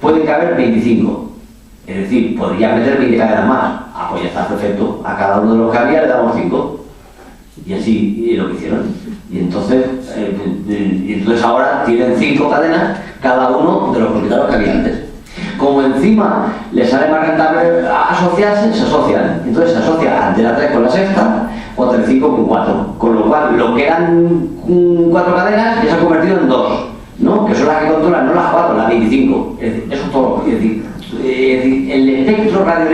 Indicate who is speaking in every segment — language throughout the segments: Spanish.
Speaker 1: pueden caber 25. Es decir, podría meter 20 cadenas más. Ah, pues ya está perfecto. A cada uno de los que había le damos 5. Y así lo que hicieron. Y entonces ahora tienen 5 cadenas cada uno de los propietarios que había antes. Como encima les sale más rentable asociarse, se asocian. Entonces se asocia Antena 3 con la sexta o Telecinco con 4. Con lo cual, lo que eran 4 cadenas ya se ha convertido en 2, ¿no? Que son las que controlan, no las 4, las 25. Es decir, eso es todo. Es decir, el espectro radio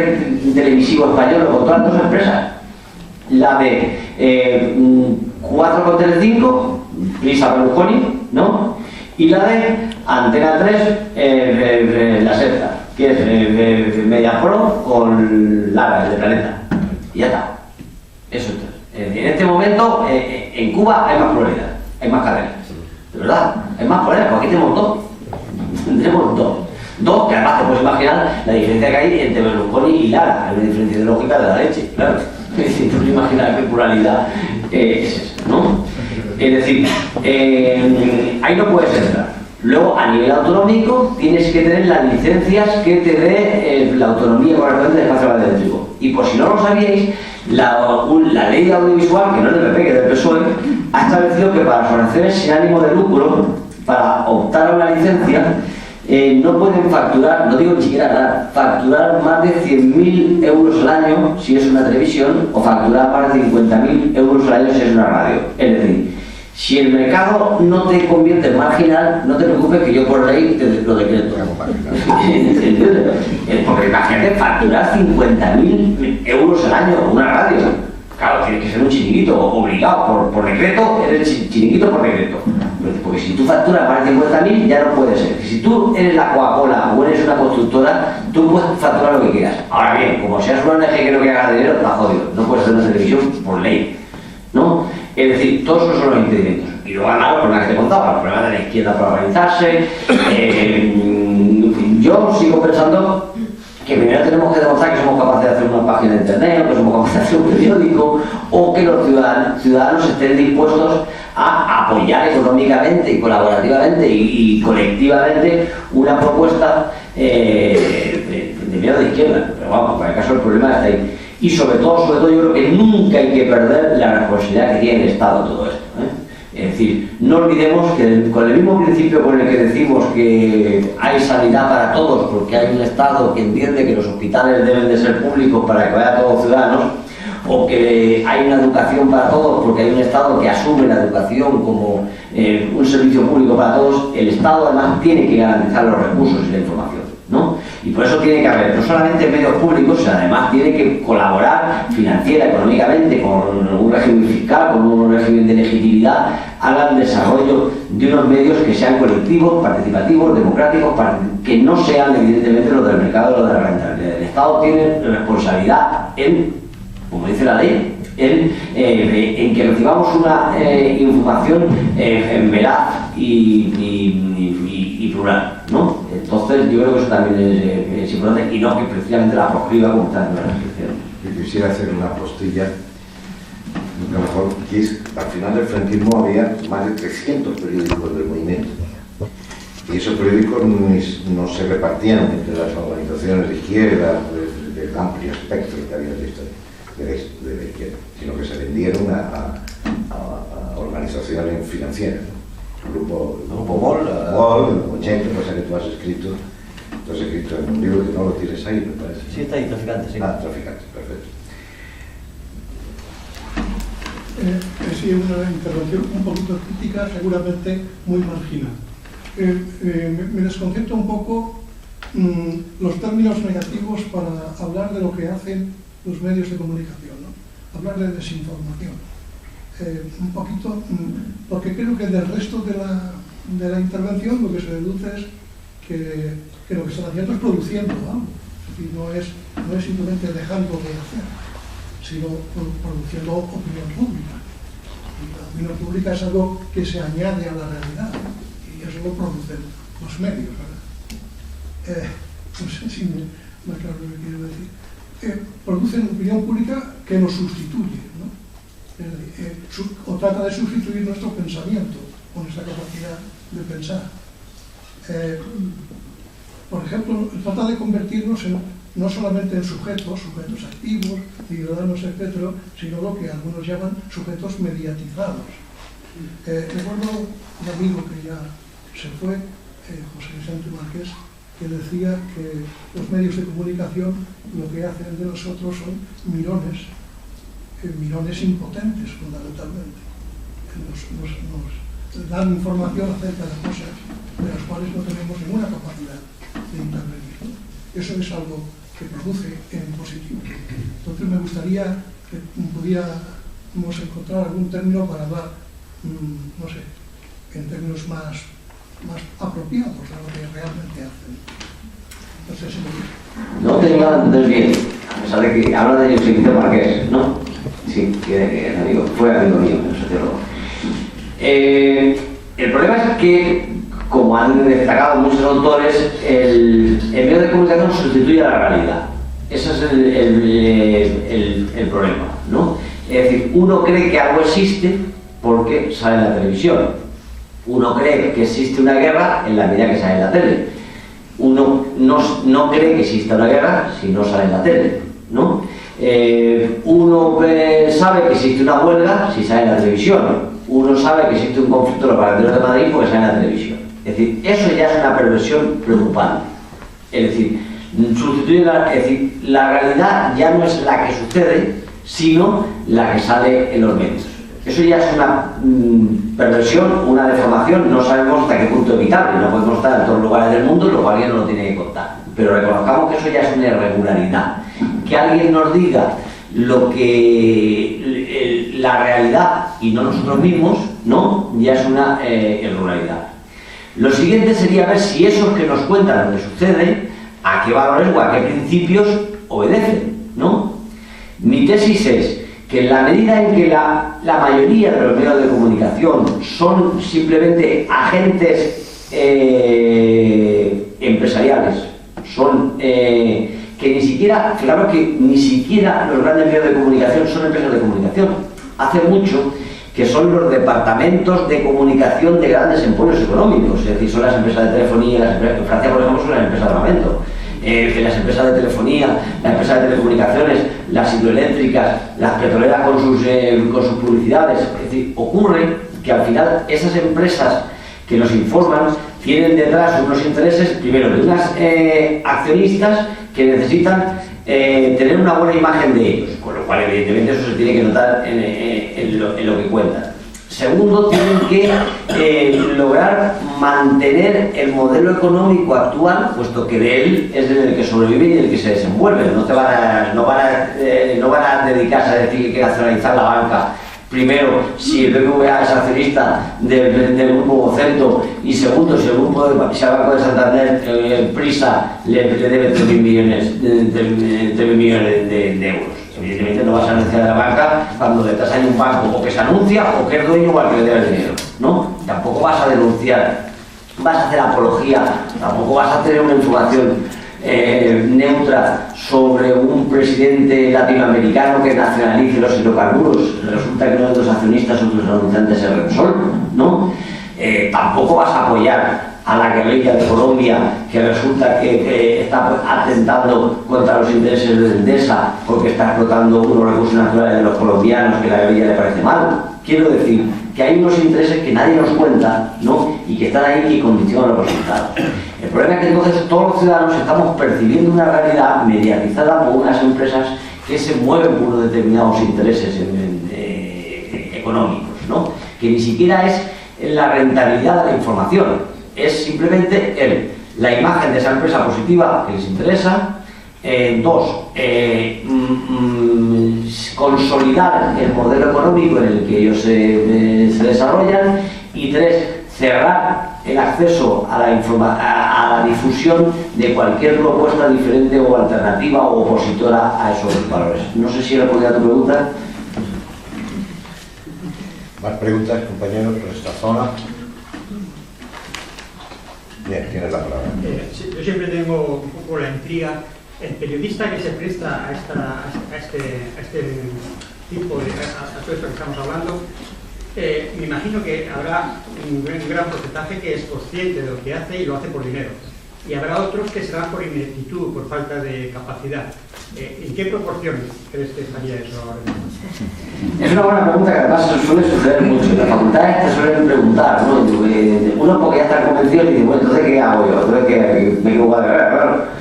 Speaker 1: televisivo español lo controlan 2 empresas. La de 4 con Telecinco, Prisa Berlusconi, ¿no? Y la de Antena 3, la sexta, que es Mediapro con Lara, el de Planeta. Y ya está. Eso es. En este momento, en Cuba hay más pluralidad, hay más cadenas. De verdad, hay más pluralidad, porque aquí tenemos 2. Tenemos 2, que además te puedes imaginar la diferencia que hay entre Berlusconi y Lara. Hay una diferencia ideológica de la leche, claro. Te puedes imaginar qué pluralidad es esa, ¿no? Es decir, ahí no puedes entrar. Luego, a nivel autonómico, tienes que tener las licencias que te dé la autonomía correspondiente del espacio radioeléctrico. Y por si no lo sabíais, la ley audiovisual, que no es del PP, que es del PSOE, ha establecido que para las organizaciones sin ánimo de lucro, para optar a una licencia, no pueden facturar, no digo ni siquiera ganar, facturar más de 100.000 euros al año si es una televisión, o facturar más de 50.000 euros al año si es una radio. Es decir, si el mercado no te convierte en marginal, no te preocupes que yo por ley te lo decreto. Porque imagínate facturar 50.000 euros al año una radio. Claro, tienes que ser un chiringuito obligado por decreto, eres chiringuito por decreto. Porque si tú facturas más de 50.000 ya no puede ser. Si tú eres la Coca-Cola o eres una constructora, tú puedes facturar lo que quieras. Ahora bien, como seas una ONG que no quiera ganar dinero, está jodido. No puedes hacer una televisión por ley, ¿no? Es decir, todos esos son los impedimentos. Y luego además los problemas que te contaba, los problemas de la izquierda para organizarse. Yo sigo pensando que primero tenemos que demostrar que somos capaces de hacer una página de internet, o que somos capaces de hacer un periódico, o que los ciudadanos estén dispuestos a apoyar económicamente y colaborativamente y colectivamente una propuesta de medio de izquierda. Pero vamos, para el caso el problema está ahí. Y sobre todo yo creo que nunca hay que perder la responsabilidad que tiene el Estado en todo esto, ¿eh? Es decir, no olvidemos que con el mismo principio con el que decimos que hay sanidad para todos, porque hay un Estado que entiende que los hospitales deben de ser públicos para que vayan todos los ciudadanos, o que hay una educación para todos porque hay un Estado que asume la educación como un servicio público para todos, el Estado además tiene que garantizar los recursos y la información, ¿no? Y por eso tiene que haber no solamente medios públicos, sino además tiene que colaborar financiera, económicamente, con un régimen fiscal, con un régimen de legitimidad, haga el desarrollo de unos medios que sean colectivos, participativos, democráticos, que no sean evidentemente los del mercado o los de la rentabilidad. El Estado tiene responsabilidad en, como dice la ley, en que recibamos una información veraz y plural, ¿no? Entonces yo creo que eso también es importante y no que precisamente la proscriba como está en la restricción.
Speaker 2: Yo quisiera hacer una postilla, lo mejor, que es, al final del franquismo había más de 300 periódicos del movimiento. Y esos periódicos no se repartían entre las organizaciones de izquierda, del amplio espectro que había de la izquierda, sino que se vendieron a organizaciones financieras, ¿no? Grupo MOL, 80, cosa que tú has escrito en un libro que no lo tienes ahí, me parece.
Speaker 1: Sí, está ahí, Traficantes, sí.
Speaker 2: Ah, Traficantes, perfecto.
Speaker 3: Sí, una intervención un poquito crítica, seguramente muy marginal. Me desconcierta un poco los términos negativos para hablar de lo que hacen los medios de comunicación, ¿no? Hablar de desinformación. Un poquito, porque creo que del resto de la intervención lo que se deduce es que lo que están haciendo es produciendo algo. Es decir, no es simplemente dejando de hacer, sino produciendo opinión pública. Y la opinión pública es algo que se añade a la realidad, y eso lo producen los medios, ¿verdad? No sé si me aclaro lo que quiero decir. Producen opinión pública que nos sustituye, ¿no? O trata de sustituir nuestro pensamiento o nuestra capacidad de pensar. por ejemplo, trata de convertirnos no solamente en sujetos activos, ciudadanos, etcétera, sino lo que algunos llaman sujetos mediatizados. Recuerdo un amigo que ya se fue, José Vicente Márquez, que decía que los medios de comunicación lo que hacen de nosotros son mirones impotentes, fundamentalmente. Nos dan información acerca de cosas de las cuales no tenemos ninguna capacidad de intervenir, ¿no? Eso es algo que produce en positivo. Entonces me gustaría que pudiéramos encontrar algún término para hablar, no sé, en términos más apropiados a lo que realmente hacen. No sé si me dice.
Speaker 1: No te digo antes bien, a pesar de que habla de José Vicente Márquez, ¿no? Sí, que fue amigo mío, el sociólogo. El problema es que, como han destacado muchos autores, el medio de comunicación sustituye a la realidad. Ese es el problema, ¿no? Es decir, uno cree que algo existe porque sale en la televisión. Uno cree que existe una guerra en la medida que sale en la tele. Uno no cree que exista una guerra si no sale en la tele, ¿no? Uno sabe que existe una huelga si sale en la televisión. Uno sabe que existe un conflicto en los paraderos de Madrid porque sale en la televisión. Es decir, eso ya es una perversión preocupante. Es decir, la realidad ya no es la que sucede, sino la que sale en los medios. Eso ya es una perversión, una deformación, no sabemos hasta qué punto evitarlo, no podemos estar en todos los lugares del mundo, lo cual alguien no lo tiene que contar. Pero reconozcamos que eso ya es una irregularidad. Que alguien nos diga lo que la realidad y no nosotros mismos, ¿no? Ya es una irregularidad. Lo siguiente sería ver si esos que nos cuentan lo que sucede, a qué valores o a qué principios obedecen, ¿no? Mi tesis es que en la medida en que la mayoría de los medios de comunicación son simplemente agentes empresariales, son que ni siquiera, claro que ni siquiera los grandes medios de comunicación son empresas de comunicación. Hace mucho que son los departamentos de comunicación de grandes emporios económicos, es decir, son las empresas de telefonía, en Francia, por ejemplo, son las empresas de armamento. Las empresas de telefonía, las empresas de telecomunicaciones, las hidroeléctricas, las petroleras con sus publicidades. Es decir, ocurre que al final esas empresas que nos informan tienen detrás unos intereses, primero, de unas accionistas que necesitan tener una buena imagen de ellos, con lo cual evidentemente eso se tiene que notar en lo que cuentan. Segundo, tienen que lograr mantener el modelo económico actual, puesto que de él es el que sobreviven y el que se desenvuelven. No van a dedicarse a decir que hay que nacionalizar la banca. Primero, si el BBVA es accionista del grupo Vocento, y segundo, si el Banco de Santander, Prisa, le debe 3.000 millones de euros. Evidentemente no vas a anunciar de la banca cuando detrás hay un banco o que se anuncia o que es dueño o al que le debe el dinero, ¿no? Tampoco vas a denunciar, vas a hacer apología, tampoco vas a tener una información neutra sobre un presidente latinoamericano que nacionalice los hidrocarburos. Resulta que uno de los accionistas, otros anunciantes es Repsol, ¿no? Tampoco vas a apoyar a la guerrilla de Colombia, que resulta que está atentando contra los intereses de Endesa porque está explotando unos recursos naturales de los colombianos que a la guerrilla le parece mal. Quiero decir que hay unos intereses que nadie nos cuenta, ¿no? Y que están ahí y que condicionan los resultados. El problema es que entonces todos los ciudadanos estamos percibiendo una realidad mediatizada por unas empresas que se mueven por unos determinados intereses económicos, ¿no? Que ni siquiera es la rentabilidad de la información. Es simplemente la imagen de esa empresa positiva que les interesa. Dos, consolidar el modelo económico en el que ellos se desarrollan. Y tres, cerrar el acceso a la difusión de cualquier propuesta diferente o alternativa o opositora a esos valores. No sé si he respondido a tu pregunta.
Speaker 2: ¿Más preguntas, compañeros, por esta zona? Bien, tienes la palabra.
Speaker 4: Yo siempre tengo un poco la intriga. El periodista que se presta a este tipo de a todo esto que estamos hablando, me imagino que habrá un gran porcentaje que es consciente de lo que hace y lo hace por dinero. y habrá otros que serán por ineptitud, por falta de capacidad. ¿En qué proporción crees que estaría eso ahora mismo?
Speaker 1: Es una buena pregunta que además suele suceder mucho. En las facultades te suelen preguntar, ¿no? Uno porque ya está convencido y dice, bueno, entonces ¿qué hago yo? Entonces que me equivoco de ver, claro.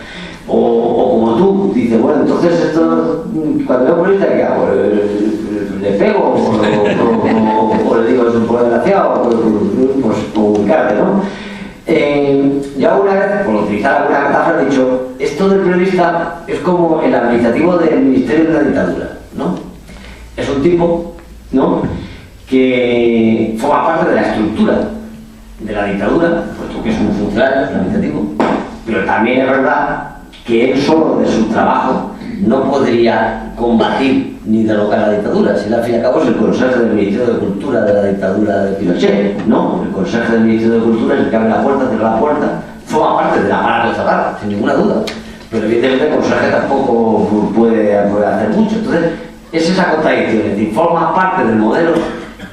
Speaker 1: O como tú, dices, bueno, entonces esto, cuando veo periodista, ¿qué hago? ¿Le pego? ¿O le digo, es un poco desgraciado? Pues ubicarte, ¿no? Yo alguna vez, por utilizar alguna metáfora, he dicho, esto del periodista es como el administrativo del Ministerio de la Dictadura, ¿no? Es un tipo, ¿no?, que forma parte de la estructura de la dictadura, puesto que es un funcionario administrativo, pero también es verdad que él solo de su trabajo no podría combatir ni derrocar la dictadura. Si al fin y al cabo es el consejo del Ministerio de Cultura de la dictadura de Pinochet, ¿no? El consejo del Ministerio de Cultura es el que abre la puerta, cierra la puerta, forma parte del aparato estatal, sin ninguna duda. Pero evidentemente el consejo tampoco puede hacer mucho. Entonces, es esa contradicción, es decir, formas parte del modelo,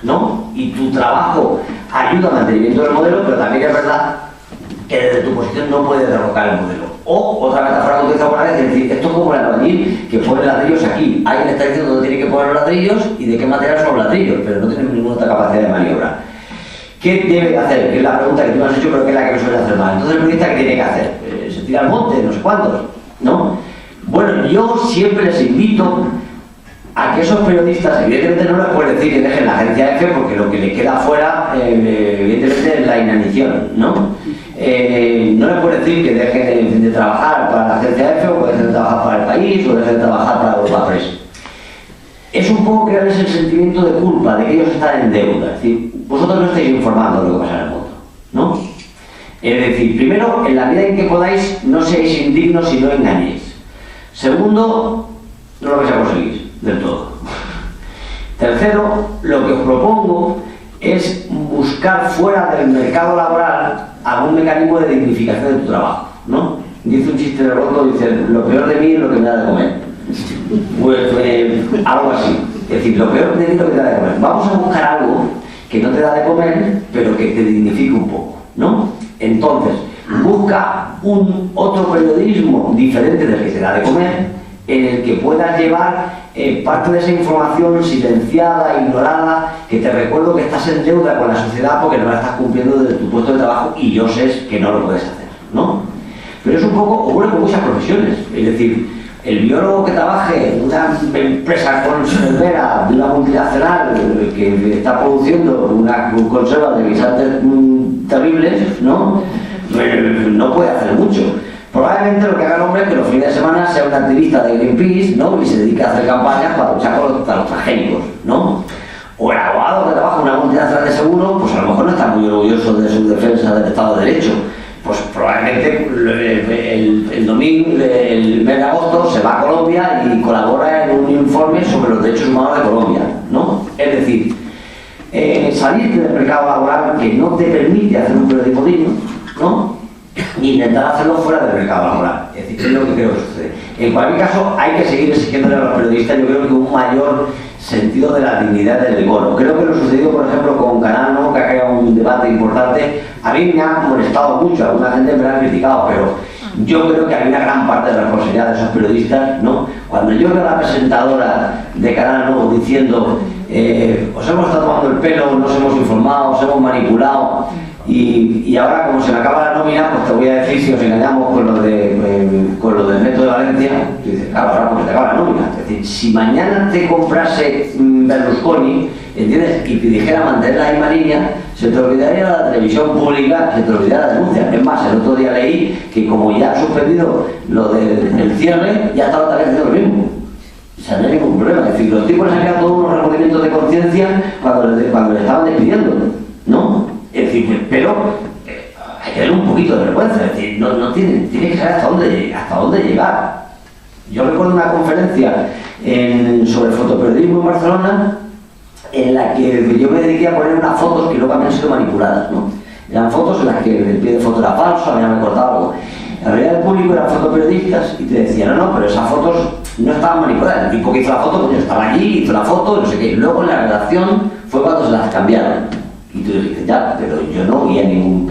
Speaker 1: ¿no? Y tu trabajo ayuda al mantenimiento del modelo, pero también es verdad que desde tu posición no puedes derrocar el modelo. O otra metáfora que utilizo alguna vez es decir, esto es como el albañil que pone ladrillos aquí. Alguien está diciendo dónde tiene que poner los ladrillos y de qué material son los ladrillos, pero no tiene ninguna otra capacidad de maniobra. ¿Qué debe hacer? Que es la pregunta que tú me has hecho, pero que es la que me suele hacer mal. Entonces el periodista, ¿qué tiene que hacer? ¿Se tira al monte? No sé cuántos, ¿no? Bueno, yo siempre les invito a que esos periodistas, evidentemente no les puedes decir que dejen la agencia F, porque lo que le queda fuera, evidentemente, es la inanición, ¿no? No les puedes decir que dejen de trabajar para la agencia F, o dejen de trabajar para el país, o dejen de trabajar para Europa Press. Es un poco crearles el sentimiento de culpa, de que ellos están en deuda. Es decir, vosotros no estáis informando de lo que pasa en el mundo, ¿no? Es decir, primero, en la medida en que podáis, no seáis indignos y no engañéis. Segundo, no lo vais a conseguir del todo. Tercero, lo que os propongo es buscar fuera del mercado laboral algún mecanismo de dignificación de tu trabajo, ¿no? Dice un chiste de roto, dice, lo peor de mí es lo que me da de comer. Pues algo así. Es decir, lo peor de mí es lo que te da de comer. Vamos a buscar algo que no te da de comer, pero que te dignifique un poco, ¿no? Entonces, busca un otro periodismo diferente del que te da de comer, en el que puedas llevar parte de esa información silenciada, ignorada, que te recuerdo que estás en deuda con la sociedad porque no la estás cumpliendo desde tu puesto de trabajo y yo sé que no lo puedes hacer, ¿no? Pero es un poco, ocurre con muchas profesiones, es decir, el biólogo que trabaje en una empresa conservera de una multinacional que está produciendo una conserva de guisantes terribles, ¿no? No puede hacer mucho. Probablemente lo que haga el hombre es que los fines de semana sea un activista de Greenpeace, ¿no? Y se dedique a hacer campañas para luchar contra los transgénicos, ¿no? O el abogado que trabaja en una multinacional de seguro, pues a lo mejor no está muy orgulloso de su defensa del Estado de Derecho. Pues probablemente el domingo, el mes de agosto, se va a Colombia y colabora en un informe sobre los derechos humanos de Colombia, ¿no? Es decir, salirte del mercado laboral que no te permite hacer un periodismo digno, ¿no? E intentar hacerlo fuera del mercado laboral. Es decir, es lo que creo que sucede. En cualquier caso, hay que seguir exigiéndole a los periodistas, yo creo que un mayor sentido de la dignidad del decoro. Creo que lo sucedido, por ejemplo, con Canal, ¿no?, que ha creado un debate importante. A mí me ha molestado mucho, alguna gente me lo ha criticado, pero yo creo que hay una gran parte de la responsabilidad de esos periodistas, ¿no? Cuando yo veo a la presentadora de Canal Nuevo diciendo os hemos estado tomando el pelo, nos hemos informado, os hemos manipulado, y ahora, como se me acaba la nómina, pues te voy a decir si nos engañamos con lo del Metro de Valencia. Y dices, claro, ahora porque te acaba la nómina. Es decir, si mañana te comprase Berlusconi, ¿entiendes?, y te dijera mantener la misma línea, se te olvidaría la televisión pública, se te olvidaría la denuncia. Es más, el otro día leí que como ya ha suspendido lo del cierre, ya estaba también haciendo lo mismo. O sea, no hay ningún problema. Es decir, los tipos les han creado todos unos remordimientos de conciencia cuando le estaban despidiendo, ¿no? Es decir, pero hay que tener un poquito de vergüenza, es decir, no tiene que saber hasta dónde llegar. Yo recuerdo una conferencia sobre fotoperiodismo en Barcelona, en la que yo me dediqué a poner unas fotos que luego habían sido manipuladas, ¿no? Eran fotos en las que el pie de foto era falso, habían recortado algo. La mayoría del público eran fotoperiodistas y te decían, no, pero esas fotos no estaban manipuladas. El tipo que hizo la foto, pues estaba allí, hizo la foto, no sé qué. Luego en la redacción fue cuando se las cambiaron. Y tú dices, ya, pero yo no vi a ningún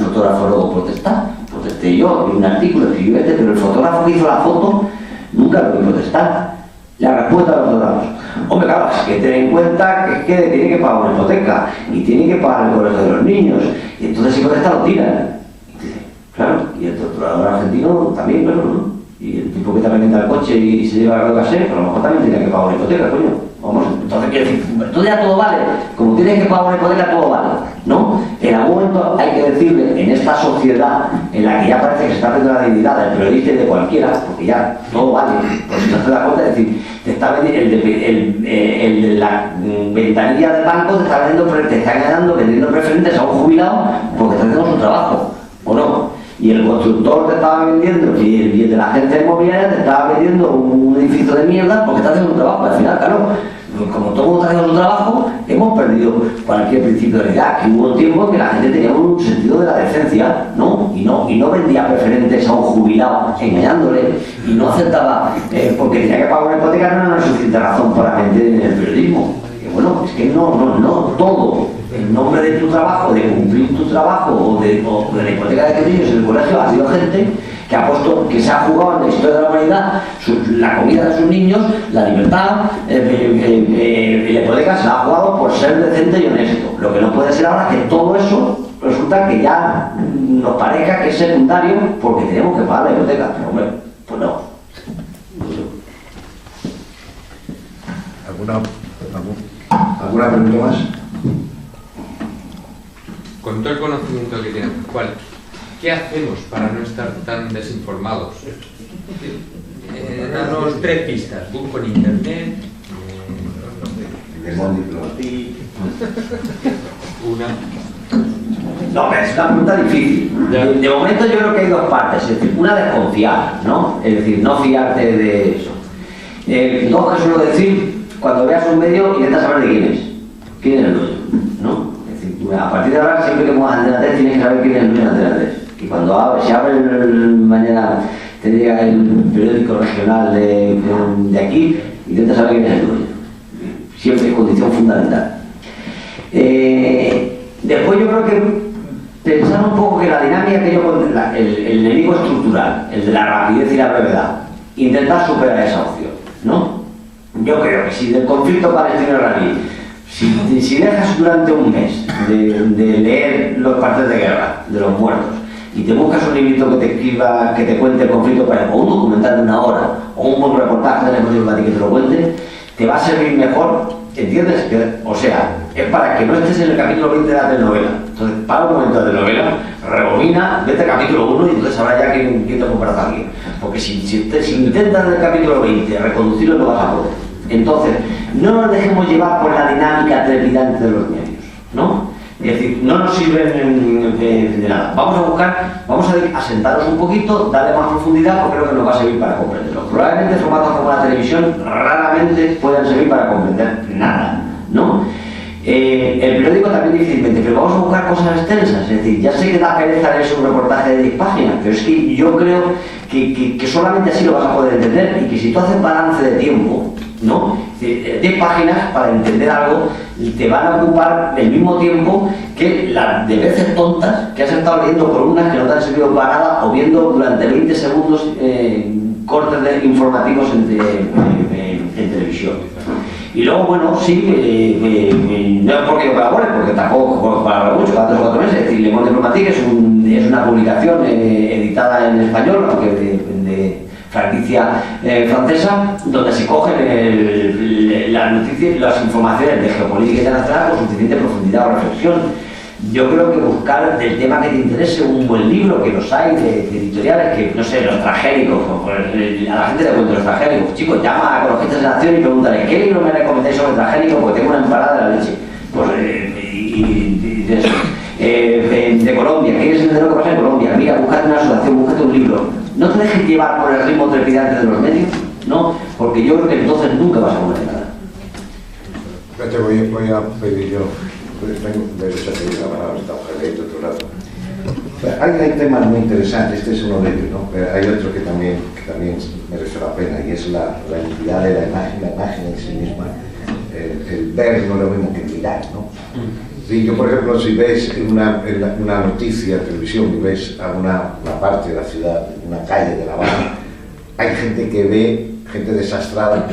Speaker 1: fotógrafo luego protestar. Pues protesté yo, y un artículo escribió pero el fotógrafo que hizo la foto nunca lo vi protestar. La respuesta de los fotógrafos: hombre, claro, es que ten en cuenta que es que tiene que pagar una hipoteca y tiene que pagar el colegio de los niños, y entonces si protesta lo tiran. Y dice, claro, y el torturador argentino también, claro, ¿no? Y el tipo que te vende el coche y se lleva a casé, a lo mejor también tiene que pagar una hipoteca, coño. Vamos, entonces quiero decir, entonces ya todo vale. Como tienes que pagar una hipoteca, todo vale, ¿no? En algún momento hay que decirle, en esta sociedad en la que ya parece que se está perdiendo la dignidad del periodista y de cualquiera, porque ya todo vale, por si no te das cuenta, es decir, te está vendiendo, el de la ventanilla del banco te está vendiendo preferentes a un jubilado porque está haciendo su trabajo, ¿o no? Y el constructor te estaba vendiendo, y el de la agencia inmobiliaria te estaba vendiendo un edificio de mierda porque está haciendo un trabajo. Al final, claro, como todo el mundo está haciendo su trabajo, hemos perdido cualquier principio de legalidad. Que hubo un tiempo en que la gente tenía un sentido de la decencia, ¿no? Y no vendía preferentes a un jubilado engañándole, y no aceptaba, porque tenía que pagar una hipoteca, no era una suficiente razón para vender en el periodismo. Que bueno, es que no todo. En nombre de tu trabajo, de cumplir tu trabajo o de la hipoteca de tus niños en el colegio, ha sido gente que ha puesto, que se ha jugado en la historia de la humanidad la comida de sus niños, la libertad, la hipoteca se la ha jugado por ser decente y honesto. Lo que no puede ser ahora es que todo eso resulta que ya nos parezca que es secundario porque tenemos que pagar la hipoteca. Pero hombre, pues no.
Speaker 2: ¿Alguna pregunta más?
Speaker 5: Con todo el conocimiento que tienen, ¿qué hacemos para no estar tan desinformados? Danos 3 pistas. Busco en internet.
Speaker 1: No, pero es una pregunta difícil. De momento yo creo que hay 2 partes. Es decir, una, desconfiar, ¿no? Es decir, no fiarte de eso. 2, que suelo decir, cuando veas un medio, intenta saber de quién es. ¿Quién es el dueño? ¿No? A partir de ahora, siempre que pongas Antena 3, tienes que saber quién es el dueño de Antena 3. Y cuando se abre mañana, te llega el periódico regional de aquí, intenta saber quién es el dueño. Siempre es condición fundamental. Después yo creo que pensar un poco que la dinámica que el enemigo estructural, el de la rapidez y la brevedad, intentar superar esa opción, ¿no? Yo creo que si del conflicto palestino-israelí, si dejas durante un mes de leer los partes de guerra de los muertos y te buscas un librito que te escriba, que te cuente el conflicto, o un documental de 1 hora, o un buen reportaje de la que te lo cuente, te va a servir mejor, ¿entiendes? O sea, es para que no estés en el capítulo 20 de la telenovela. Entonces, para un momento de telenovela, rebobina, vete al capítulo 1 y entonces sabrás ya quién te compras a alguien. Porque si intentas en el capítulo 20 reconducirlo, no vas a poder. Entonces, no nos dejemos llevar por la dinámica trepidante de los medios, ¿no? Es decir, no nos sirven de nada. Vamos a sentarnos un poquito, darle más profundidad, porque creo que nos va a servir para comprenderlo. Probablemente formatos como la televisión raramente puedan servir para comprender nada, ¿no? El periódico también difícilmente, pero vamos a buscar cosas extensas. Es decir, ya sé que da pereza leerse un reportaje de 10 páginas, pero es que yo creo que solamente así lo vas a poder entender, y que si tú haces balance de tiempo, ¿no? 10 páginas para entender algo te van a ocupar el mismo tiempo que las de veces tontas que has estado leyendo columnas que no te han servido para nada, o viendo durante 20 segundos cortes informativos en televisión. Y luego, bueno, sí, no es porque yo colabore, porque tampoco colaboro mucho, cada 3 o 4 meses. Es decir, Le Monde Diplomatique es una publicación editada en español, aunque de franquicia francesa, donde se cogen las noticias y las informaciones de geopolítica internacional con suficiente profundidad o reflexión. Yo creo que buscar del tema que te interese un buen libro, que los hay de editoriales, que no sé, los transgénicos, a la gente le cuento los transgénicos, chicos, llama a ecologistas de la acción y pregúntale ¿qué libro me recomendáis sobre transgénicos? Porque tengo una empanada de la leche. Pues, de eso. De Colombia, ¿quieres entender lo que pasa en Colombia? Mira, búscate una asociación, búscate un libro. No te dejes llevar por el ritmo trepidante de los medios, ¿no? Porque yo creo que entonces nunca vas a conocer nada.
Speaker 2: Te voy a pedir yo, tengo derecho a pedir la palabra, está Javier de otro lado. Hay temas muy interesantes, este es uno de ellos, ¿no? Pero hay otro que también merece la pena, y es la entidad de la imagen en sí misma. El ver no es lo mismo que mirar, ¿no? Sí, yo, por ejemplo, si ves una noticia de televisión y ves a una parte de la ciudad, una calle de La Habana, hay gente que ve, gente desastrada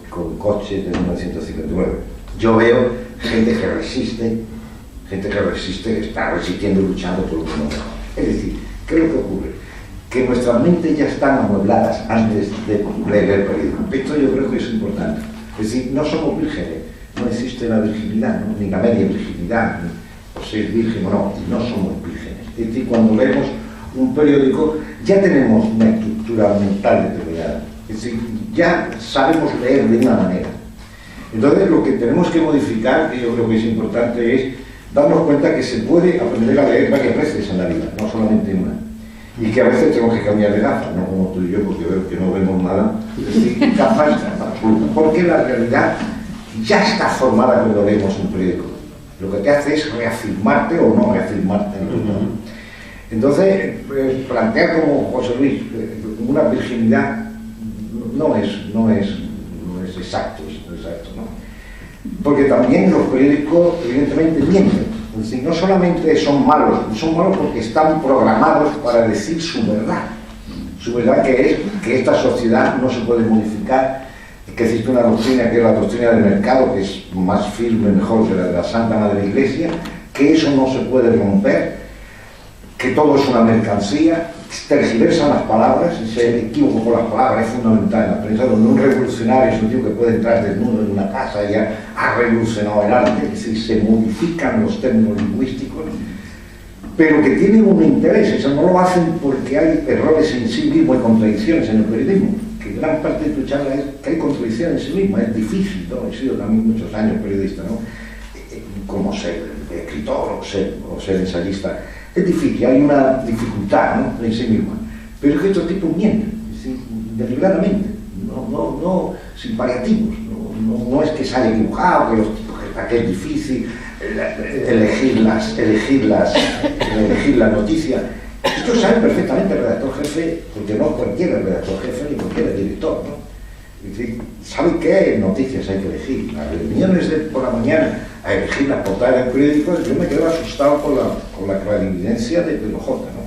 Speaker 2: con coches de 1959. Yo veo gente que resiste, que está resistiendo y luchando por un mundo mejor. Es decir, ¿qué es lo que ocurre? Que nuestras mentes ya están amuebladas antes de leer el periódico. Esto yo creo que es importante. Es decir, no somos vírgenes, no existe la virginidad, ¿no? Ni la media virginidad, ni o ser virgen o no somos vírgenes. Es decir, cuando leemos un periódico ya tenemos una estructura mental determinada. Es decir, ya sabemos leer de una manera. Entonces, lo que tenemos que modificar, que yo creo que es importante, es darnos cuenta que se puede aprender a leer varias veces en la vida, no solamente una. Y que a veces tenemos que cambiar de gafas, no como tú y yo, porque veo que no vemos nada. Es decir, gafas, porque la realidad ya está formada cuando leemos un periódico. Lo que te hace es reafirmarte o no reafirmarte en tu mundo. Entonces, plantear como José Luis una virginidad no es exacto, ¿no? Porque también los periódicos evidentemente mienten. Es decir, no solamente son malos porque están programados para decir su verdad que es que esta sociedad no se puede modificar, que existe una doctrina que es la doctrina del mercado, que es más firme, mejor que la de la Santa Madre Iglesia, que eso no se puede romper, que todo es una mercancía, tergiversan las palabras, ese equívoco con las palabras es fundamental en la prensa, donde un revolucionario es un tío que puede entrar desnudo en una casa y ya ha revolucionado el arte, es decir, se modifican los términos lingüísticos, pero que tienen un interés, eso no lo hacen porque hay errores en sí mismos y contradicciones en el periodismo, que gran parte de tu charla es que hay contradicciones en sí misma, es difícil, ¿no? He sido también muchos años periodista, ¿no? Como ser escritor o ser ensayista. Es difícil, hay una dificultad, ¿no? En sí misma. Pero es que estos tipos mienten, deliberadamente, no sin paliativos. No es que se haya equivocado, que los tipos que es difícil elegir la noticia. Esto sabe perfectamente el redactor jefe, porque no cualquiera es redactor jefe ni cualquiera es director, ¿no? Es decir, sabe qué noticias hay que elegir. Las reuniones de por la mañana a elegir las portadas del periódico, yo me quedo asustado con la clarividencia de PJ, ¿no?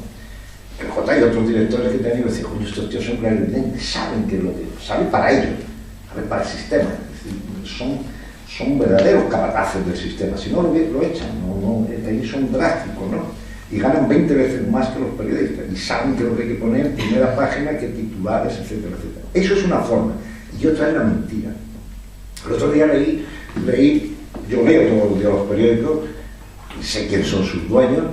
Speaker 2: PJ y otros directores que he tenido, decir, coño, estos tíos son clarividentes, saben qué es lo que saben para ellos, saben para el sistema, es decir, son verdaderos capataces del sistema, si no lo echan, ahí son drásticos, ¿no? Y ganan 20 veces más que los periodistas, y saben que lo que hay que poner en primera página, que titulares, etcétera, etcétera. Eso es una forma, y otra es la mentira. El otro día leí, yo leo todos los días los periódicos, y sé quiénes son sus dueños.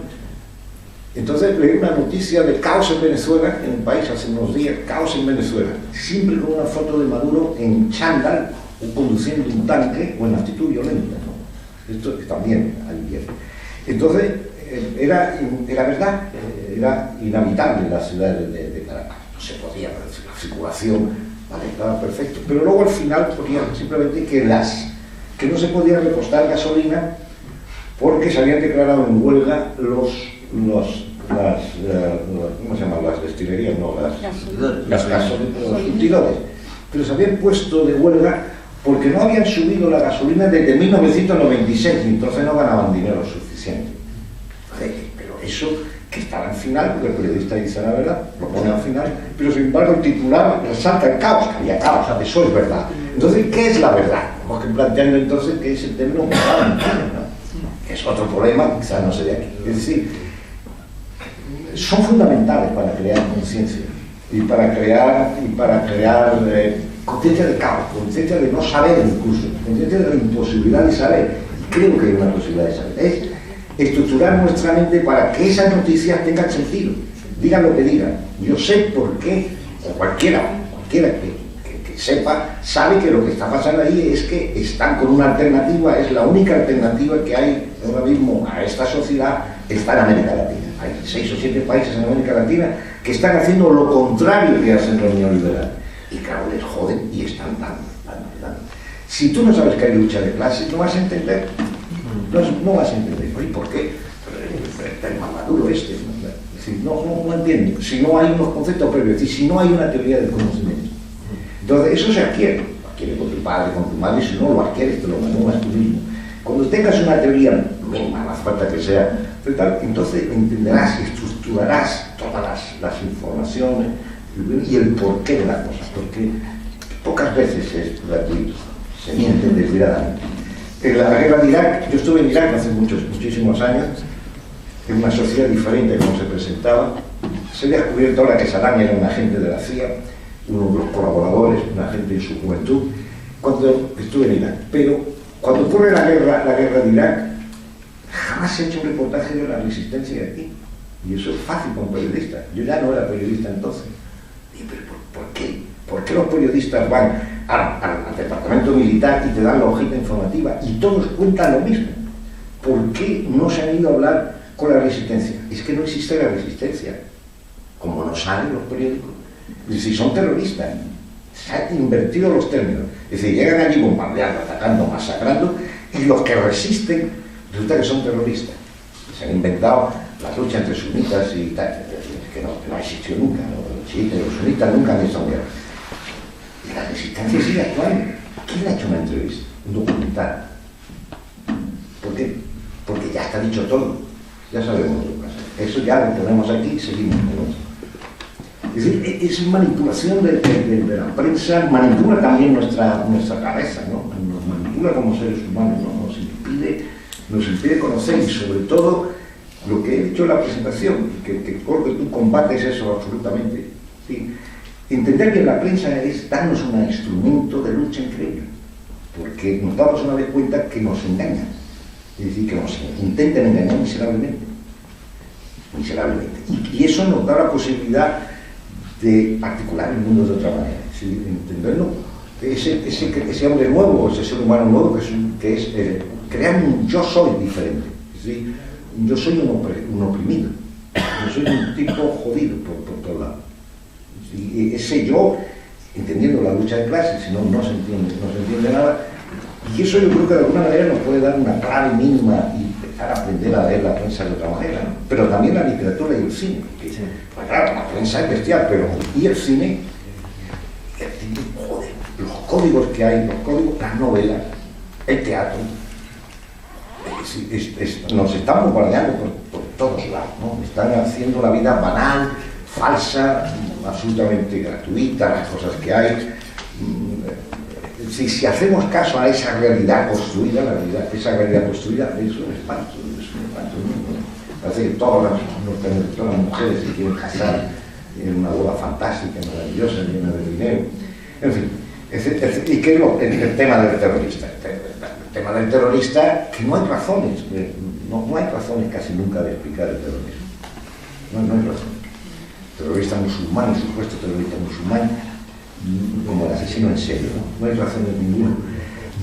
Speaker 2: Entonces leí una noticia de caos en Venezuela, en un país hace unos días, caos en Venezuela, siempre con una foto de Maduro en chándal, o conduciendo un tanque, o en actitud violenta, ¿no? Esto también hay bien. Entonces, era verdad, era inhabitable la ciudad de Caracas, no se podía, la circulación, vale, estaba perfecto, pero luego al final ponían simplemente que no se podía repostar gasolina porque se habían declarado en huelga ¿cómo se llaman? Las destilerías, no, los surtidores, pero se habían puesto de huelga porque no habían subido la gasolina desde 1996 y entonces no ganaban dinero suficiente. Pero eso que estaba al final, porque el periodista dice la verdad, lo pone al final, pero sin embargo el titular resalta el caos, que había caos, eso es verdad. Entonces, ¿qué es la verdad? Tenemos que plantearlo entonces que es el término fundamental, ¿no? Que es otro problema, quizás no sé de aquí. Es decir, son fundamentales para crear conciencia y para crear conciencia de caos, conciencia de no saber incluso, conciencia de la imposibilidad de saber. Creo que hay una posibilidad de saber. Es estructurar nuestra mente para que esas noticias tengan sentido, digan lo que digan. Yo sé por qué, o cualquiera que sepa, sabe que lo que está pasando ahí es que están con una alternativa, es la única alternativa que hay ahora mismo a esta sociedad, está en América Latina. Hay 6 o 7 países en América Latina que están haciendo lo contrario que hacen la Unión Liberal. Y claro, les joden y están dando. Si tú no sabes que hay lucha de clases, no vas a entender. No vas a entender. ¿Y por qué? El más maduro este. No entiendo. Si no hay unos conceptos previos, es decir, si no hay una teoría del conocimiento. Entonces, eso se adquiere. Lo adquiere con tu padre, con tu madre, si no lo adquieres, te lo manuas tú mismo. Cuando tengas una teoría misma, no hace falta que sea de tal. Entonces entenderás y estructurarás todas las informaciones y el porqué de las cosas, porque pocas veces es gratuito, se miente deliberadamente. En la guerra de Irak, yo estuve en Irak hace muchísimos años, en una sociedad diferente como se presentaba. Se había descubierto ahora que Saddam era un agente de la CIA, uno de los colaboradores, un agente en su juventud, cuando estuve en Irak. Pero cuando ocurre la guerra de Irak, jamás se ha hecho un reportaje de la resistencia de aquí. Y eso es fácil como periodista. Yo ya no era periodista entonces. Y, ¿pero por qué? ¿Por qué los periodistas van al departamento militar y te dan la hojita informativa y todos cuentan lo mismo? ¿Por qué no se han ido a hablar con la resistencia? Es que no existe la resistencia, como no salen los periódicos. Es decir, son terroristas. Se han invertido los términos. Es decir, llegan allí bombardeando, atacando, masacrando, y los que resisten resulta que son terroristas. Se han inventado la lucha entre sunitas y tal, que no existió nunca. Los chiitas y los sunitas nunca han estado en guerra. Y la resistencia sigue actuando. ¿Quién ha hecho una entrevista? Un documental. ¿Por qué? Porque ya está dicho todo. Ya sabemos lo que pasa. Eso ya lo tenemos aquí y seguimos con otro. Es decir, es manipulación de la prensa, manipula también nuestra cabeza, ¿no? Nos manipula como seres humanos, ¿no? Nos impide conocer, y sobre todo lo que he dicho en la presentación, que creo que tú combates eso absolutamente, ¿sí? Entender que la prensa es darnos un instrumento de lucha increíble, porque nos damos una vez cuenta que nos engañan, es decir, que nos intentan engañar miserablemente. Y eso nos da la posibilidad de articular el mundo de otra manera, ¿sí? Entenderlo, ese hombre nuevo, ese ser humano nuevo que es crear un yo soy diferente, ¿sí? Yo soy un oprimido, yo soy un tipo jodido por todos lados. ¿Sí? Ese yo, entendiendo la lucha de clases, si no, no se entiende nada, y eso yo creo que de alguna manera nos puede dar una clave mínima y empezar a aprender a leer la prensa de otra manera, ¿no? Pero también la literatura y el cine, que, pues claro, la prensa es bestial, pero y el cine, joder, los códigos que hay, las novelas, el teatro, nos están bombardeando por todos lados, ¿no? Están haciendo la vida banal, falsa, absolutamente gratuita, las cosas que hay. Si hacemos caso a esa realidad construida, esa realidad construida es un espanto, Parece que todas las mujeres se quieren casar en una boda fantástica, maravillosa, llena de dinero. En fin, ¿y qué es el tema del terrorista? El tema del terrorista, que no hay razones, no hay razones casi nunca de explicar el terrorismo. No hay razones. Terrorista musulmán, supuesto terrorista musulmán, como el asesino en serio, no hay razones ninguna.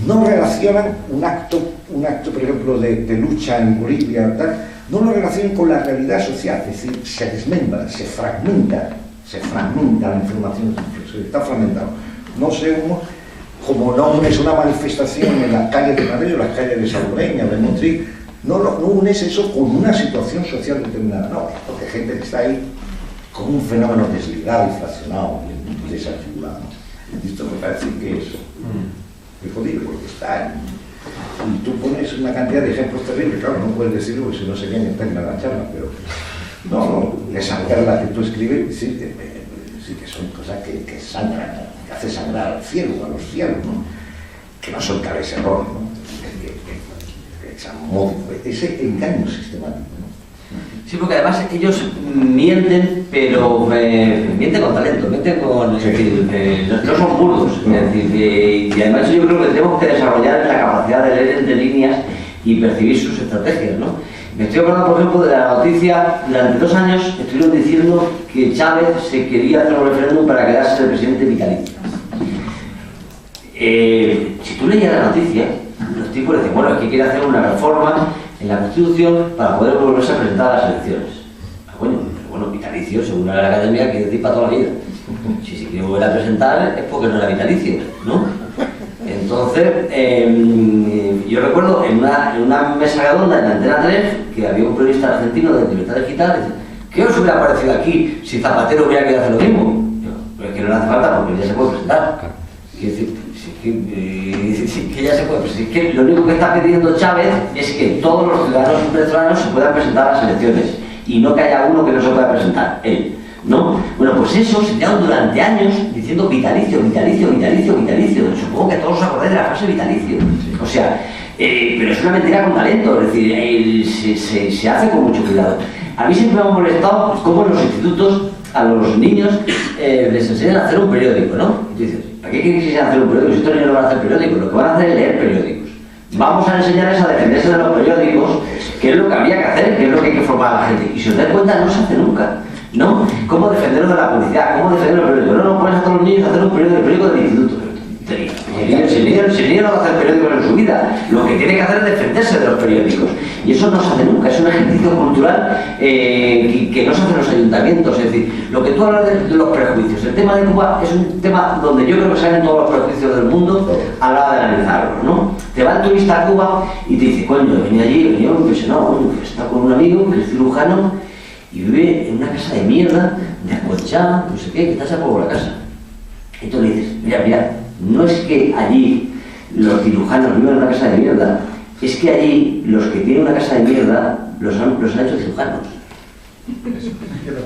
Speaker 2: No relacionan un acto, por ejemplo, de lucha en Bolivia, tal, no lo relacionan con la realidad social, es decir, se desmembra, se fragmenta la información, se está fragmentado. No sé, como no es una manifestación en las calles de Madrid o las calles de Salobreña, de Montreal, no unes eso con una situación social determinada, no, porque hay gente que está ahí como un fenómeno desligado, inflacionado, desarticulado. Esto me parece que es jodido, porque está y tú pones una cantidad de ejemplos terribles, claro, no puedes decirlo porque si no sería interna la charla, pero no, esa charla que tú escribes sí que son cosas que sangran, que hace sangrar al cielo, a los cielos, ¿no? Que no soltar ese error, ¿no? Ese engaño sistemático, ¿no?
Speaker 1: Sí, porque además ellos mienten, pero mienten con talento, mienten con... Es decir, no son burdos. Es decir, y además yo creo que tenemos que desarrollar la capacidad de leer entre líneas y percibir sus estrategias, ¿no? Me estoy acordando, por ejemplo, de la noticia, durante 2 años estuvieron diciendo que Chávez se quería hacer un referéndum para quedarse el presidente vitalicio. Si tú leías la noticia, los tipos decían, bueno, es que quiere hacer una reforma en la Constitución para poder volverse a presentar a las elecciones. Pero bueno, vitalicio, según la Academia, quiere decir para toda la vida. Si se quiere volver a presentar es porque no era vitalicio, ¿no? Entonces, yo recuerdo en una mesa redonda en Antena 3 que había un periodista argentino de Libertad Digital y dice, ¿qué os hubiera parecido aquí si Zapatero hubiera querido hacer lo mismo? Pero es que no le hace falta porque ya se puede presentar. Quiere decir, que ya se puede, pues es que lo único que está pidiendo Chávez es que todos los ciudadanos venezolanos se puedan presentar a las elecciones y no que haya uno que no se pueda presentar, él, ¿no? Bueno, pues eso se llevan durante años diciendo vitalicio, vitalicio, vitalicio, vitalicio. Supongo que todos os acordáis de la frase vitalicio. O sea, pero es una mentira con talento, es decir, se hace con mucho cuidado. A mí siempre me ha molestado cómo en los institutos a los niños les enseñan a hacer un periódico, ¿no? Y tú dices, ¿para qué quieres que se hacer un periódico? Si estos niños no van a hacer periódicos, lo que van a hacer es leer periódicos. Vamos a enseñarles a defenderse de los periódicos, que es lo que habría que hacer, que es lo que hay que formar a la gente. Y si os dais cuenta, no se hace nunca, ¿no? ¿Cómo defenderlos de la publicidad? ¿Cómo defender los periódicos? No, pones a todos los niños a hacer un periódico del instituto. Si el niño no va a hacer periódicos en su vida, lo que tiene que hacer es defenderse de los periódicos. Y eso no se hace nunca, es un ejercicio cultural que no se hace en los ayuntamientos. Es decir, lo que tú hablas de los prejuicios, el tema de Cuba es un tema donde yo creo que salen todos los prejuicios del mundo a la hora de analizarlo, ¿no? Te va el turista a Cuba y te dice, coño, venía allí, venía impresionado, está con un amigo que es cirujano y vive en una casa de mierda, de acolchada, no sé qué, que está echado por la casa. Y tú le dices, mira, no es que allí los cirujanos viven en una casa de mierda, es que allí los que tienen una casa de mierda los han hecho cirujanos.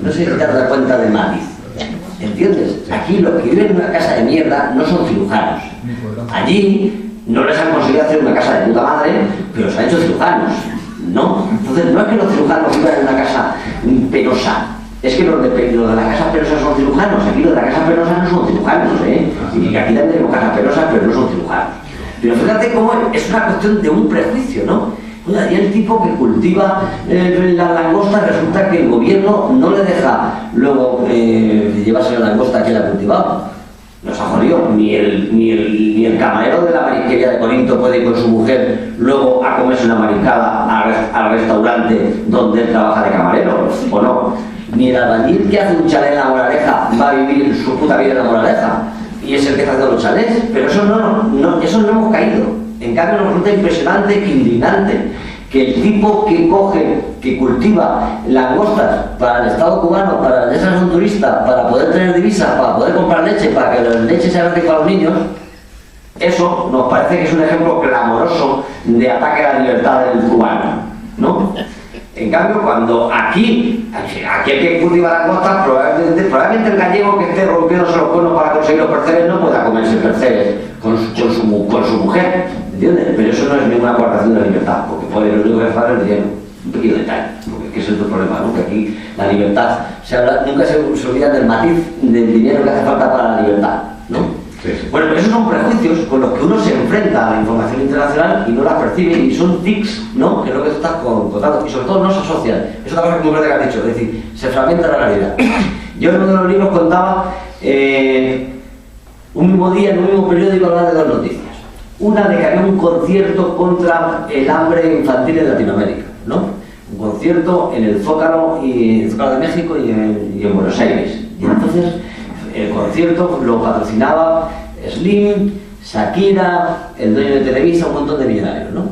Speaker 1: No sé si te das cuenta del matiz. ¿Entiendes? Aquí los que viven en una casa de mierda no son cirujanos. Allí no les han conseguido hacer una casa de puta madre, pero los han hecho cirujanos, ¿no? Entonces no es que los cirujanos vivan en una casa penosa. Es que los de las casas penosas son cirujanos, aquí los de las casas penosas no son cirujanos, y aquí también tenemos casas penosas, pero no son cirujanos. Pero fíjate cómo es una cuestión de un prejuicio, ¿no? Oye, y el tipo que cultiva la langosta, resulta que el gobierno no le deja luego llevarse la langosta que él ha cultivado. Nos ha jodido, ni el camarero de la marisquería de Corinto puede ir con su mujer luego a comerse una mariscada al restaurante donde él trabaja de camarero, ¿o no? Ni el albañil que hace un chalet en la Moraleja va a vivir su puta vida en la Moraleja y es el que está haciendo los chalets, pero eso no hemos caído. En cambio nos resulta impresionante, que indignante, que el tipo que cultiva langostas para el Estado cubano, para la son turista, para poder tener divisas, para poder comprar leche, para que la leche sea gratis para los niños, eso nos parece que es un ejemplo clamoroso de ataque a la libertad del cubano, ¿no? En cambio, cuando aquí el que cultiva langostas, probablemente el gallego que esté rompiéndose los cuernos para conseguir los percebes no pueda comerse percebes con su mujer, ¿entiendes? Pero eso no es ninguna coartación de la libertad, porque puede lo único que hacer es el dinero, un pequeño detalle, porque ese es el problema, ¿no? Que aquí la libertad, nunca se olvida del matiz del dinero que hace falta para la libertad, ¿no? Sí. Bueno, pero esos son prejuicios con los que uno se enfrenta a la información internacional y no la percibe, y son tics, ¿no? Que es lo que tú estás contando, y sobre todo no se asocian. Es otra cosa muy grande que has dicho, es decir, se fragmenta la realidad. Yo en uno de los libros contaba un mismo día, en un mismo periódico, hablaba de dos noticias. Una de que había un concierto contra el hambre infantil en Latinoamérica, ¿no? Un concierto en el Zócalo de México y en Buenos Aires. Y entonces el concierto lo patrocinaba Slim, Shakira, el dueño de Televisa, un montón de millonarios, ¿no?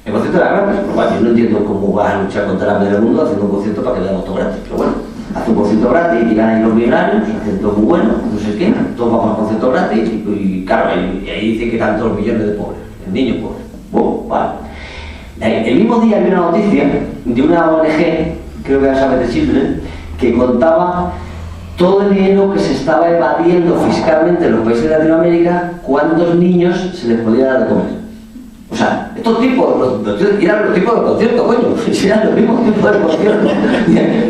Speaker 1: El concierto era gratis, pero bueno, yo no entiendo cómo vas a luchar contra el hambre del mundo haciendo un concierto para que le damos todo gratis, pero bueno, hace un concierto gratis y ganan ahí los millonarios, hacen todo muy bueno, no sé qué, todos vamos al concierto gratis y claro, ahí dice que están todos los millones de pobres, el niño pobre. Bueno, vale. El mismo día había una noticia de una ONG, creo que era Save the Children, que contaba todo el dinero que se estaba evadiendo fiscalmente en los países de Latinoamérica, cuántos niños se les podía dar de comer. O sea, estos tipos, eran los tipos de concierto, coño, eran los mismos tipos de concierto.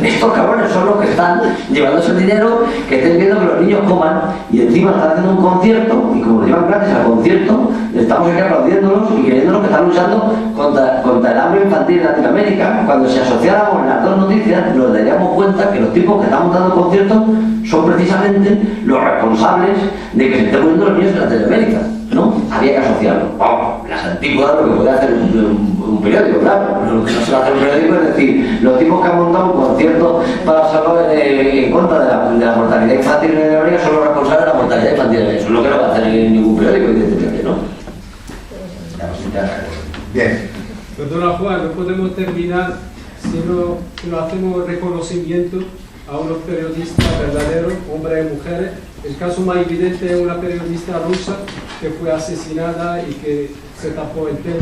Speaker 1: Estos cabrones son los que están llevándose el dinero, que estén viendo que los niños coman, y encima están haciendo un concierto, y como lo llevan gratis al concierto, estamos aquí aplaudiéndolos y creyéndonos que están luchando contra el hambre infantil en Latinoamérica. Cuando se asociáramos las dos noticias, nos daríamos cuenta que los tipos que están montando el concierto son precisamente los responsables de que se estén muriendo los niños en Latinoamérica, ¿no? Había que asociarlo. Vamos, las antípodas lo que puede hacer un periódico, claro. Lo que no se va a hacer un periódico es decir, los tipos que han montado un concierto para hacerlo en contra de la mortalidad infantil en Latinoamérica son los responsables de la mortalidad infantil. Eso es lo que no va a hacer en ningún periódico, evidentemente, ¿no?
Speaker 2: Bien.
Speaker 6: Perdona, Juan, no podemos terminar si no hacemos reconocimiento a unos periodistas verdaderos, hombres y mujeres. El caso más evidente es una periodista rusa que fue asesinada y que se tapó el tema.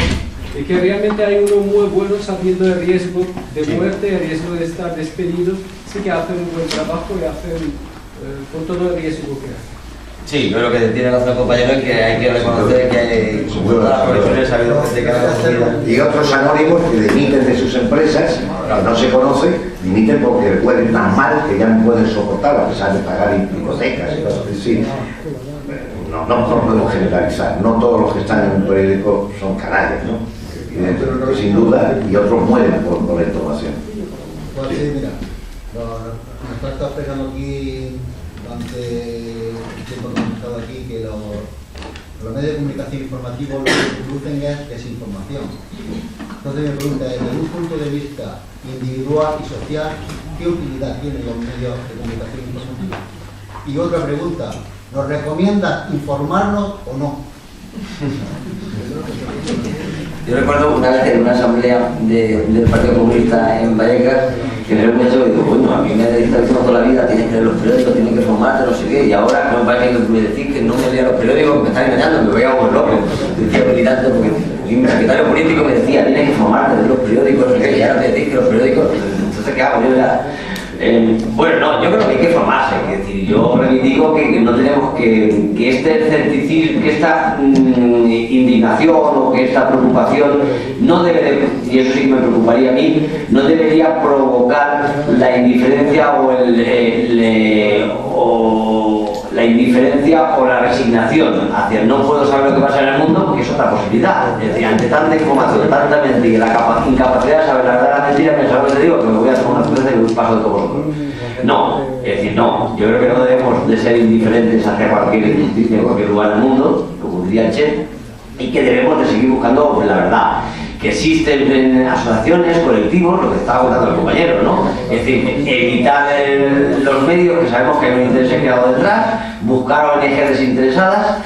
Speaker 6: Y que realmente hay uno muy bueno sabiendo el riesgo de muerte, el riesgo de estar despedidos, sí que hacen un buen trabajo y hacen con todo el riesgo que hacen.
Speaker 7: Sí, yo creo que tiene razón el compañero en que hay que reconocer que hay todas las profesiones sabido que cada vida.
Speaker 2: Y otros anónimos que dimiten de sus empresas, que no se conocen, dimiten porque les huelen tan mal que ya no pueden soportar a pesar de pagar hipotecas y cosas así. No podemos generalizar, no todos los que están en un periódico son canallas, ¿no? Evidentemente, sin duda, y otros mueren por la información.
Speaker 8: Pues sí, mira, nos está explicando aquí durante el tiempo que hemos estado aquí que los medios de comunicación informativos lo que producen es información. Entonces me pregunta, desde un punto de vista individual y social, ¿qué utilidad tienen los medios de comunicación informativa? Y otra pregunta, ¿nos recomienda informarnos o no?
Speaker 7: Yo recuerdo una vez en una asamblea del Partido Comunista en Vallecas que me lo he hecho y digo, bueno, a mí me han diciendo toda la vida, tienes que leer los periódicos, tienes que formarte, no sé qué, y ahora no me parece que me decís que no me lea los periódicos, me están engañando, me voy a volver loco. Decía militante porque mi secretario político me decía, tienes que formarte de los periódicos, no sé qué, y ahora me decís que los periódicos, entonces ¿qué hago? Yo ya... bueno, no, yo creo que hay que formarse, es decir, yo reivindico que no tenemos que este escepticismo, que esta indignación o que esta preocupación no debe, y eso sí que me preocuparía a mí, no debería provocar la indiferencia la indiferencia o la resignación hacia no puedo saber lo que pasa en el mundo, que es otra posibilidad. Es decir, ante tanta información, tanta mentira y la incapacidad de saber la verdad de la mentira, pensar lo que te digo, que me voy a tomar una cerveza y un paso de todos vosotros. No, es decir, no. Yo creo que no debemos de ser indiferentes hacia cualquier injusticia en cualquier lugar del mundo, como diría Che, y que debemos de seguir buscando la verdad. Que existen asociaciones, colectivos, lo que estaba contando el compañero, ¿no? Es decir, evitar los medios, que sabemos que hay un interés creado detrás, buscar ONGs desinteresadas.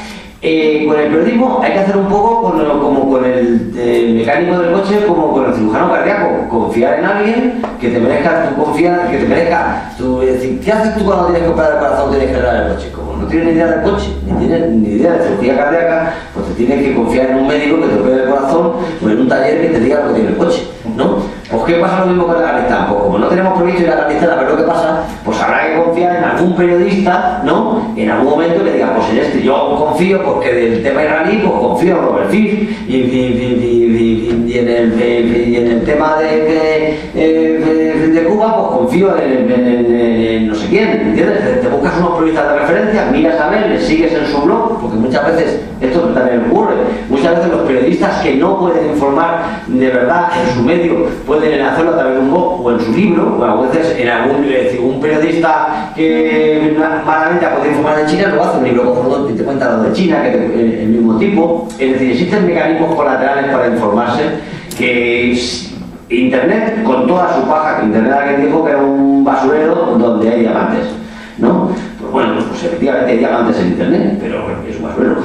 Speaker 7: Con el periodismo hay que hacer un poco como con el mecánico del coche, como con el cirujano cardíaco, confiar en alguien que te merezca tu confianza, que te merezca tu, es decir, ¿qué haces tú cuando tienes que operar el corazón o tienes que arreglar el coche? Como no tienes ni idea del coche, ni tienes ni idea de cirugía cardíaca, pues te tienes que confiar en un médico que te opere el corazón o en un taller que te diga lo que tiene el coche, ¿no? Pues ¿qué pasa lo mismo con la Afganistán? Pues como no tenemos previsto ir a Afganistán a ver lo que pasa, pues habrá que confiar en algún periodista, ¿no? En algún momento le diga, pues en este yo confío porque del tema iraní, pues confío en Robert Fish y en el tema de Cuba, pues confío en no sé quién, ¿entiendes? Te buscas unos periodistas de referencia, miras a ver, les sigues en su blog, porque muchas veces, esto también ocurre, muchas veces los periodistas que no pueden informar de verdad en su medio, pueden hacerlo a través de un blog o en su libro, o a veces en un periodista que malamente puede informar de China, lo hace un libro cojonudo que te cuenta lo de China, que el mismo tipo. Es decir, existen mecanismos colaterales para informarse, que Internet, con toda su paja, que Internet alguien dijo que era un basurero donde hay diamantes, ¿no? Pues bueno, pues efectivamente hay diamantes en Internet, pero es un basurero.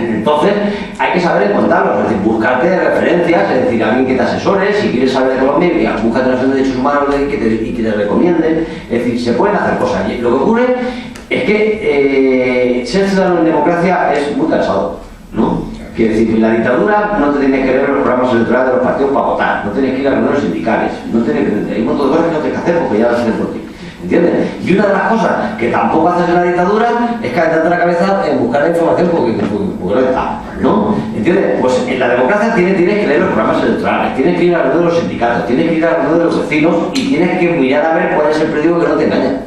Speaker 7: Entonces, hay que saber encontrarlos, es decir, buscarte referencias, es decir, alguien que te asesore, si quieres saber de Colombia, búscate una de derechos humanos y que te recomienden, es decir, se pueden hacer cosas. Y lo que ocurre es que ser ciudadano en democracia es muy cansado, ¿no? Quiere decir que en la dictadura no te tienes que ver los programas electorales de los partidos para votar, no tienes que ir a reuniones sindicales, no tienes que, hay un montón de cosas que no tienes que hacer porque ya las hacen por ti, ¿entiendes? Y una de las cosas que tampoco haces en la dictadura es calentarte la cabeza en buscar la información porque no está, ¿no? ¿Entiendes? Pues en la democracia tienes que leer los programas electorales, tienes que ir a reuniones de los sindicatos, tienes que ir a reuniones de los vecinos y tienes que mirar a ver cuál es el periódico que no te engaña.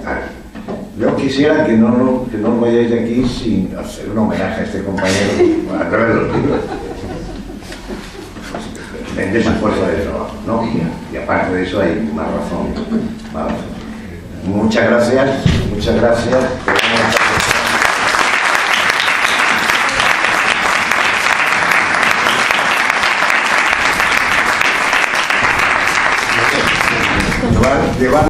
Speaker 2: Yo quisiera que no vayáis de aquí sin hacer un homenaje a este compañero a través de los libros. De su fuerza de trabajo, ¿no? Y aparte de eso hay más razón. Muchas gracias, muchas gracias.